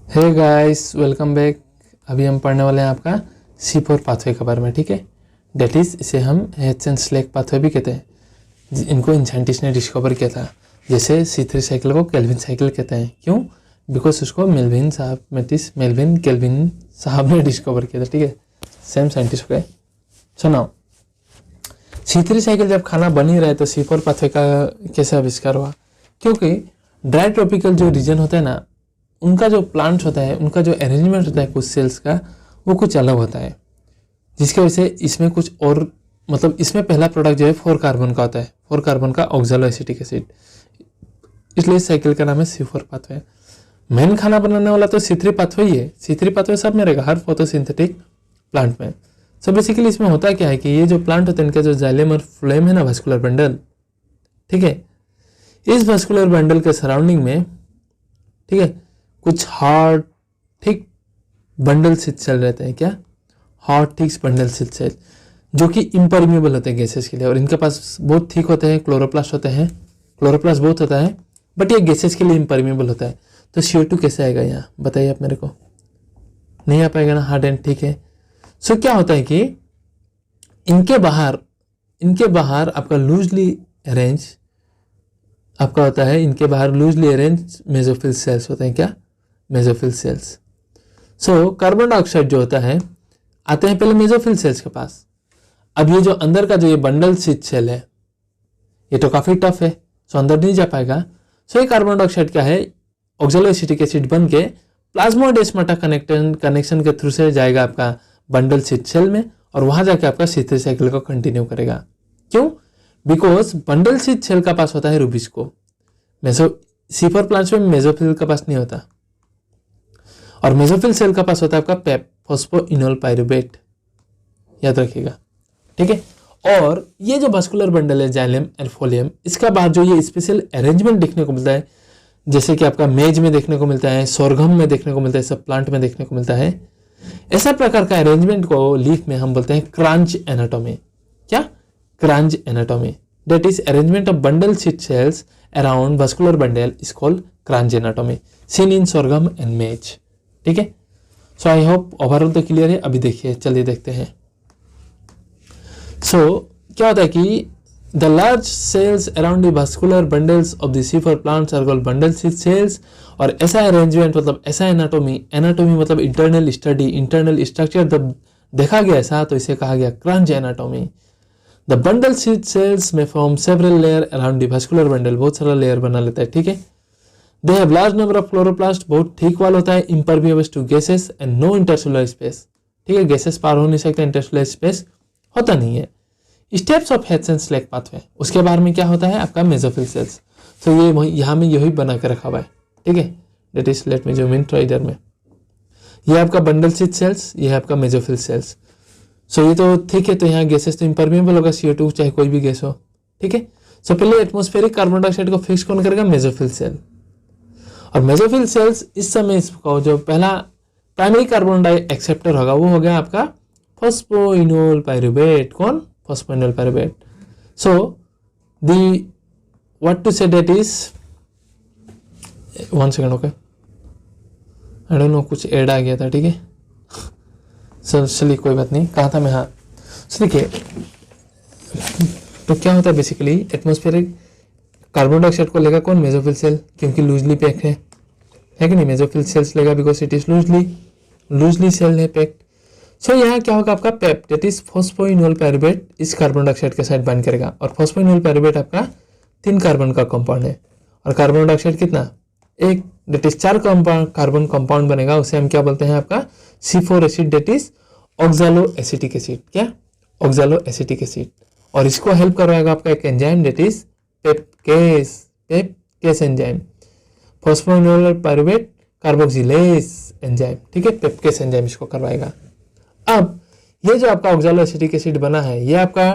Hey guys, welcome back. अभी हम पढ़ने वाले हैं आपका C4 पाथवे के बारे में, ठीक है। डेट इज इसे हम हेचेन-स्लेक पाथवे भी कहते हैं। इनको इन साइंटिस्ट ने डिस्कवर किया था। जैसे C3 साइकिल को केल्विन साइकिल कहते हैं। क्यों? बिकॉज उसको मेल्विन केल्विन साहब ने डिस्कवर किया था, ठीक है। सेम साइंटिस्ट हो गए। सुनाओ, C3 साइकिल जब खाना बन ही रहा है तो C4 पाथवे का कैसे आविष्कार हुआ? क्योंकि ड्राई ट्रॉपिकल जो रीजन होता है ना, उनका जो प्लांट्स होता है, उनका जो अरेंजमेंट होता है कुछ सेल्स का, वो कुछ अलग होता है, जिसकी वजह से इसमें कुछ और मतलब इसमें पहला प्रोडक्ट जो है 4 कार्बन का होता है, 4 कार्बन का ऑक्सैलोएसिटिक एसिड। इसलिए इस साइकिल का नाम है C4 पाथवे। मेन खाना बनाने वाला तो C3 पाथवे ही है। C3 पाथवे सब में रहेगा, हर फोटोसिंथेटिक प्लांट में। सो बेसिकली इसमें होता क्या है कि ये जो प्लांट होते हैं, इनका जो जाइलम और फ्लोएम है ना, वास्कुलर बंडल, ठीक है, इस वास्कुलर बंडल के सराउंडिंग में, ठीक है, कुछ hard thick bundle sheath cell रहते हैं। क्या? Hard thick bundle sheath cell, जो कि इम्परमिएबल होते हैं गैसेस के लिए, और इनके पास बहुत थिक होते हैं, क्लोरोप्लास्ट होते हैं, क्लोरोप्लास्ट बहुत होता है, बट ये गैसेस के लिए इम्परमिएबल होता है। तो CO2 कैसे आएगा यहाँ, बताइए आप मेरे को। नहीं आ पाएगा ना, हार्ड एंड ठीक है। सो क्या होता है कि इनके बाहर आपका लूजली अरेंज आपका होता है, इनके बाहर लूजली अरेंज मेसोफिल सेल्स होते हैं। क्या? Mesophyll cells. So carbon dioxide जो होता है आते हैं पहले मेसोफिल सेल्स के पास। अब ये जो अंदर का जो ये बंडल सिथ सेल है, ये तो काफी टफ है, सो अंदर नहीं जा पाएगा। सो ये कार्बन डाइऑक्साइड क्या है, ऑक्सैलोएसिटिक एसिड बन के प्लाज्मोडेस्माटा कनेक्शन के थ्रू से जाएगा आपका बंडल सिथ सेल में, और वहां जाके आपका C3 साइकिल को कंटिन्यू करेगा। क्यों? बिकॉज बंडल सिथ सेल का पास होता है रूबिस्को। C4 प्लांट्स में मेसोफिल का पास नहीं होता, और मेसोफिल सेल का पास होता है आपका पेप, फॉस्फोइनोल पाइरुवेट, याद रखिएगा, ठीक है। और ये जो वास्कुलर बंडल है जाइलम और फ्लोएम, इसका बाद जो ये स्पेशल अरेंजमेंट देखने को मिलता है, जैसे कि आपका मेज में देखने को मिलता है, सोरघम में देखने को मिलता है, सब प्लांट में देखने को मिलता है। ऐसा प्रकार का अरेंजमेंट को लीफ में हम बोलते हैं क्रांच एनाटॉमी। क्या? Crunch anatomy. That is arrangement of bundle sheath cells around vascular bundle is called Cranch anatomy, seen in sorghum and maize. ठीक है। सो आई होप ओवरऑल तो क्लियर है। अभी देखिए, चलिए देखते हैं। सो क्या होता है कि the large cells around the vascular bundles of the C4 plants are called bundle sheath cells। और ऐसा अरेंजमेंट मतलब ऐसा एनाटॉमी मतलब इंटरनल स्टडी, इंटरनल स्ट्रक्चर जब देखा गया ऐसा, तो इसे कहा गया crunch anatomy. The bundle sheath cells may form several layer around the vascular bundle, बहुत सारा लेयर बना लेता है, ठीक है। They have large number of chloroplast, बहुत ठीक वाल होता है, impervious to gases and no intercellular space, ठीक है, गैसेस पार हो नहीं सकते, इंटरसेलुलर स्पेस होता नहीं है। स्टेप्स ऑफ हेचेन-स्लेक पाथवे, उसके बारे में क्या होता है आपका मेसोफिल सेल्स। तो ये यहाँ में यही बना के रखा हुआ है, ठीक है। That is let me zoom in इधर में। ये आपका बंडल sheath सेल्स, ये है आपका मेसोफिल सेल्स। सो ये तो ठीक है, तो यहाँ गैसेस तो इम्परमिएबल होगा, CO2 चाहे कोई भी गैस हो, ठीक है। सो पहले एटमॉस्फेरिक कार्बन डाइऑक्साइड को फिक्स कौन करेगा? Mesophyll cell. और मेसोफिल सेल्स इस समय इसको जो पहला प्राइमरी कार्बन डाइऑक्साइड एक्सेप्टर होगा वो हो गया आपका फॉस्फोइनोल पाइरुवेट। कौन? Phosphoenol pyruvate. So the what to say date is 1 second, okay, I don't know, कुछ ऐड आ गया था, ठीक है। चलिए कोई बात नहीं, कहा था मैं, हाँ। देखिए, तो क्या होता है बेसिकली, एटमॉस्फेरिक कार्बन डाइऑक्साइड को लेगा कौन? मेसोफिल सेल, क्योंकि लूजली पैक है कि नहीं, मेसोफिल सेल्स लेगा because it is loosely cell है पैक्ड। सो यहाँ क्या होगा आपका PEP, that is phosphoenol pyruvate, इस कार्बन डाइऑक्साइड के साथ बाइंड करेगा। और फॉस्फोइनोल पाइरुवेट आपका 3 कार्बन का कंपाउंड है, और कार्बन डाइऑक्साइड कितना? 1, दैट इज 4 कार्बन कंपाउंड बनेगा, उसे हम क्या बोलते हैं आपका C4 acid, that is oxaloacetic acid. क्या? Oxaloacetic acid. और इसको हेल्प करवाएगा आपका एक enzyme, that is PEPCase enzyme, phosphoenol pyruvate carboxylase enzyme, ठीक है, पेपकेस एंजाइम इसको करवाएगा। अब ये जो आपका ऑक्सैलोएसिटिक एसिड बना है, ये आपका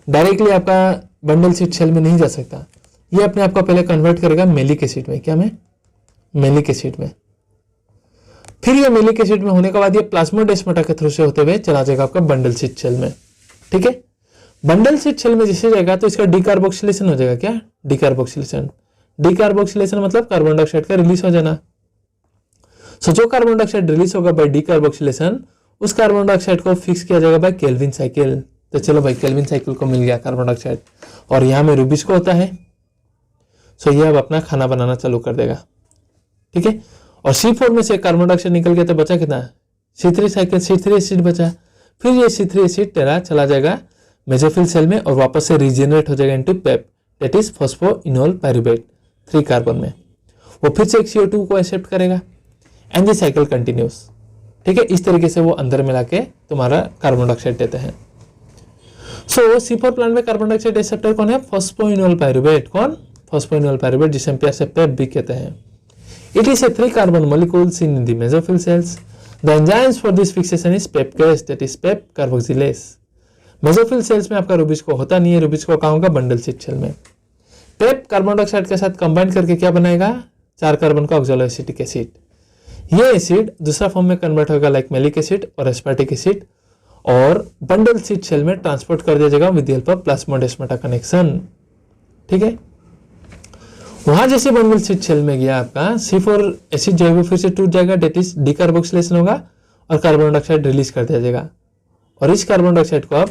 डायरेक्टली आपका बंडल sheath सेल में नहीं जा सकता, ये अपने आप को पहले कन्वर्ट करेगा मेलिक एसिड में। क्या में? मेलिक एसिड में। फिर ये मेलिक एसिड में होने के बाद ये प्लाज्मोडेस्माटा के थ्रू से होते हुए चला जाएगा आपका बंडल sheath सेल में, ठीक है। बंडल sheath सेल में जैसे जाएगा तो इसका डीकार्बोक्सिलेशन हो जाएगा। क्या? डीकार्बोक्सिलेशन। डीकार्बोक्सिलेशन मतलब कार्बन डाइऑक्साइड का रिलीज हो जाना। सो जो कार्बन डाइऑक्साइड रिलीज होगा बाय डीकार्बोक्सिलेशन, उस कार्बन डाइऑक्साइड को फिक्स किया जाएगा बाय केल्विन साइकिल। तो चलो भाई केल्विन साइकिल को मिल गया कार्बन डाइऑक्साइड, और यहाँ में रूबिस्को होता है। सो ये अब अपना खाना बनाना चालू कर देगा, ठीक है। और C4 में से कार्बन डाइऑक्साइड निकल गया तो बचा कितना, C3 साइकिल, C3 एसिड बचा। फिर ये C3 एसिड तेरा चला जाएगा मेसोफिल सेल में और वापस से रीजनरेट हो जाएगा into Pep, that is phosphoenol pyruvate 3 carbon में। वो फिर से एक CO2 को एक्सेप्ट करेगा एंड द साइकिल कंटिन्यूस, ठीक है। इस तरीके से वो अंदर मिला के तुम्हारा कार्बन डाइऑक्साइड देते हैं। सो C4 प्लांट में कार्बन डाइऑक्साइड एक्सेप्टर कौन है, फॉस्फोइनोल पायरुवेट। कौन, फॉस्फोइनोल पायरुवेट, जिसे हम प्यार से पेप भी कहते हैं। It is a 3 carbon molecules in the mesophyll cells. The enzymes for this fixation is pepcase, that is pep carboxylase. Mesophyll cells में आपका रूबिस्को होता नहीं है, रूबिस्को कहाँ होगा, बंडल शीट सेल में। पेप कार्बन डाइऑक्साइड के साथ कंबाइन करके क्या बनाएगा, 4 कार्बन का ऑक्सैलोएसिटिक एसिड। ये एसिड दूसरा फॉर्म में कन्वर्ट होगा लाइक मैलिक एसिड और एस्पार्टिक एसिड, और बंडल शीट सेल में ट्रांसपोर्ट कर दिया जाएगा with the help of plasmodesmata connection, ठीक है। वहां जैसे बंडल शीट सेल में गया आपका C4 एसिड जो है वो फिर से टूट जाएगा, डेट इज डीकार्बोक्सिलेशन होगा और कार्बन डाइऑक्साइड रिलीज कर दिया जाएगा। और इस कार्बन डाइऑक्साइड को अब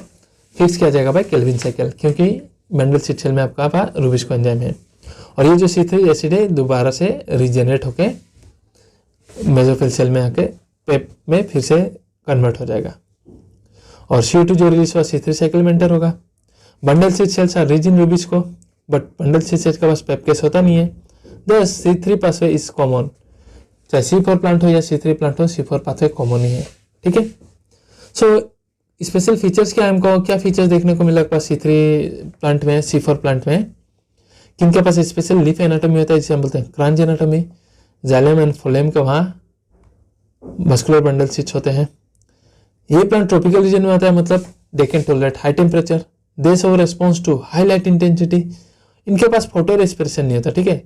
फिक्स किया जाएगा बाय केल्विन साइकिल, क्योंकि बंडल शीट सेल में आपका रूबिस्को एंजाइम है। और ये जो C3 एसिड है दोबारा से रीजनरेट होके मेसोफिल सेल में आके पेप में फिर से कन्वर्ट हो जाएगा, और CO2 जो रिलीज हुआ C3 साइकिल में एंटर होगा। Bundle sheath cells are rich in RuBisCO, but bundle sheath cell के पास पेपकेस होता नहीं है। दस C3 पाथवे इज कॉमन, चाहे C4 प्लांट हो या C3 प्लांट हो, C4 पाथवे कॉमन ही है, ठीक है। सो स्पेशल फीचर्स क्या हमको, क्या फीचर्स देखने को मिला C3 प्लांट में, C4 प्लांट में, किनके पास स्पेशल लीफ एनाटॉमी होता है जिसे हम बोलते हैं crunch anatomy. Xylem and phloem का वहाँ मस्कुलर बंडल शीट्स होते हैं। ये प्लांट ट्रॉपिकल रीजन में आता है, मतलब they can tolerate high temperature, they show response to high light intensity. इनके पास फोटो रेस्पिरेशन नहीं होता, ठीक है।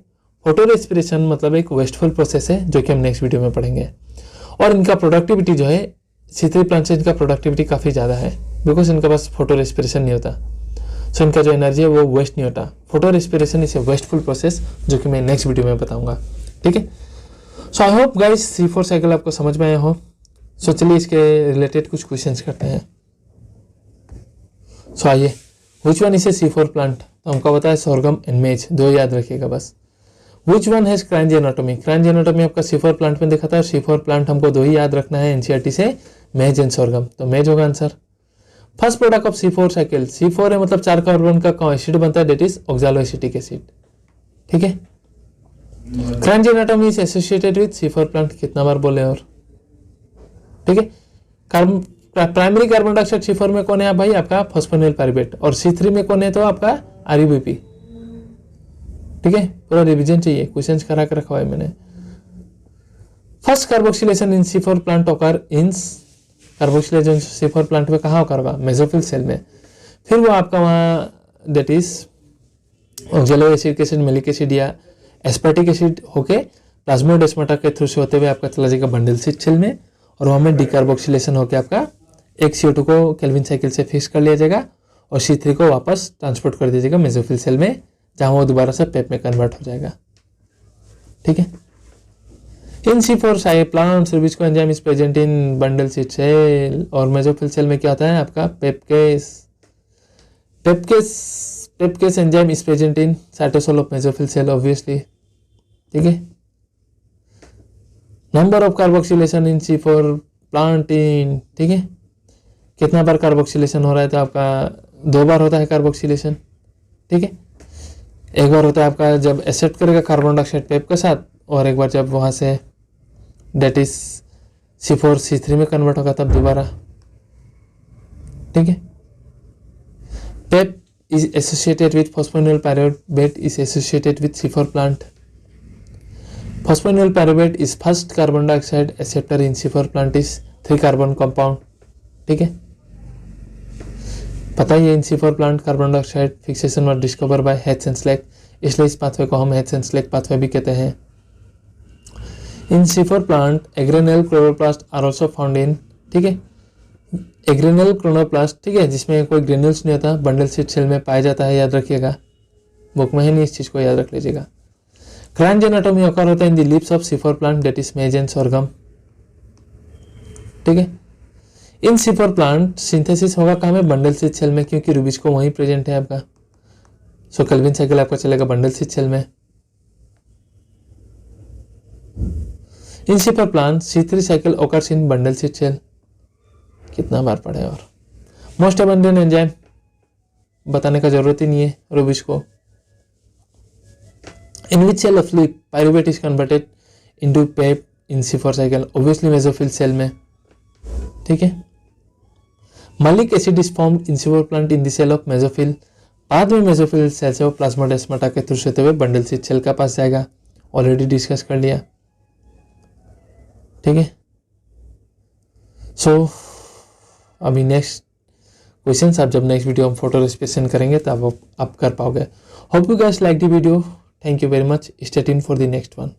फोटो रेस्पिरेशन मतलब एक वेस्टफुल प्रोसेस है जो कि हम नेक्स्ट वीडियो में पढ़ेंगे। और इनका प्रोडक्टिविटी जो है C3 प्लांट से इनका प्रोडक्टिविटी काफ़ी ज़्यादा है, बिकॉज इनके पास फोटो रेस्पिरेशन नहीं होता। सो इनका जो एनर्जी है वो वेस्ट नहीं होता। Photorespiration is a wasteful process जो कि मैं नेक्स्ट वीडियो में बताऊंगा, ठीक है। So I hope guys C4 cycle आपको समझ में आया हो। सो चलिए इसके रिलेटेड कुछ क्वेश्चंस करते हैं। सो आइए, which one is a C4 plant, तो हमको बताया सोरगम एंड मेज, दो याद रखिएगा बस। Which one has crunch anatomy, crunch anatomy आपका C4 प्लांट में देखा था। C4 प्लांट हमको दो ही याद रखना है NCERT से, मेज एंड सोरगम, तो मेज होगा answer. First product of C4 cycle, C4 है मतलब 4 कार्बन का एसिड बनता है, डेट इज ऑक्सैलोएसिटिक एसिड, ठीक है। Crunch anatomy is associated with C4 plant, कितना बार बोले और, ठीक है। प्राइमरी कार्बन डाइऑक्साइड C4 में कौन है भाई, आपका फॉस्फोनिल पायरुवेट, और C3 में कौन है तो आपका RUBP, ठीक है। पूरा रिवीजन चाहिए, क्वेश्चंस करा के रखा है मैंने। First carboxylation in C4 plant occur in, carboxylation C4 plant में कहाँ होगा, मेसोफिल सेल में। फिर वो आपका वहाँ that is oxaloacetic acid, malic acid या एस्पार्टिक एसिड होके प्लाज्मोडेस्माटा के थ्रू से होते हुए आपका चला जाएगा बंडल शीट सेल में, और वहाँ में डिकार्बोक्सिलेशन होकर आपका एक CO2 को केल्विन साइकिल से फिक्स कर लिया जाएगा और C3 को वापस ट्रांसपोर्ट कर दिया जाएगा मेसोफिल सेल में, जहाँ वो दोबारा से पेप में कन्वर्ट हो जाएगा, ठीक है। In C4 plants rubisco enzyme is present in bundle sheath cell, और मेसोफिल सेल में क्या होता है आपका PEPCase. PEPCase enzyme is present in cytosol of mesophyll cell obviously, ठीक है। Number of carboxylation in C4 plant in, ठीक है। कितना बार कार्बोक्सिलेशन हो रहा है तो आपका 2 बार होता है कार्बोक्सिलेशन, ठीक है। एक बार होता है आपका जब एक्सेप्ट करेगा कार्बन डाइऑक्साइड पेप के साथ, और एक बार जब वहाँ से डेट इज C4 C3 में कन्वर्ट होगा तब दोबारा, ठीक है। पेप is associated with phosphonyl pyruvate is associated with C4 plant. Phosphonyl pyruvate is first carbon dioxide acceptor in C4 plant is 3 carbon compound, ठीक है। पता ही है in C4 plant carbon dioxide fixation और डिस्कवर बाय हेचेंस्लेक, इसलिए इस pathway को हम हेचेंस्लेक pathway भी कहते हैं। In C4 plant agranal chloroplast are also found in, ठीक है। एग्रेनल क्लोरोप्लास्ट, ठीक है, जिसमें कोई ग्रेन्यूल्स नहीं होता, बंडल शीट सेल में पाया जाता है, याद रखिएगा, बुक में है नहीं, इस चीज को याद रख लीजिएगा। क्रांच एनाटॉमी ऑकर होता है in the lips of C4 plant, that is मेज एंड सोरगम, ठीक है। इन C4 प्लांट सिंथेसिस होगा कहाँ में, बंडल स्थित सेल में, क्योंकि रूबिस्को वहीं प्रेजेंट है आपका। सो केल्विन साइकिल आपका चलेगा बंडल स्थित सेल में। In C4 plant C3 cycle occurs in bundle स्थित सेल। कितना बार पढ़े, और मोस्ट अबंडेंट एंजाइम बताने का जरूरत ही नहीं है RuBisCO. In which cell of fluid pyruvate is converted into PEP in C4 cycle, obviously mesophyll cell में। ठीक है। Malic acid is formed in C4 plant in the cell of mesophyll, बाद में मेसोफिल सेल से वो plasmodesmata के through से हुए बंडल स्थित सेल का पास जाएगा, ऑलरेडी डिस्कस कर लिया। ठीक है। सो अभी नेक्स्ट क्वेश्चन आप जब नेक्स्ट वीडियो हम फोटो रेस्पिरेशन करेंगे तब आप कर पाओगे। Hope you guys like the video. Thank you very much. Stay tuned for the next one.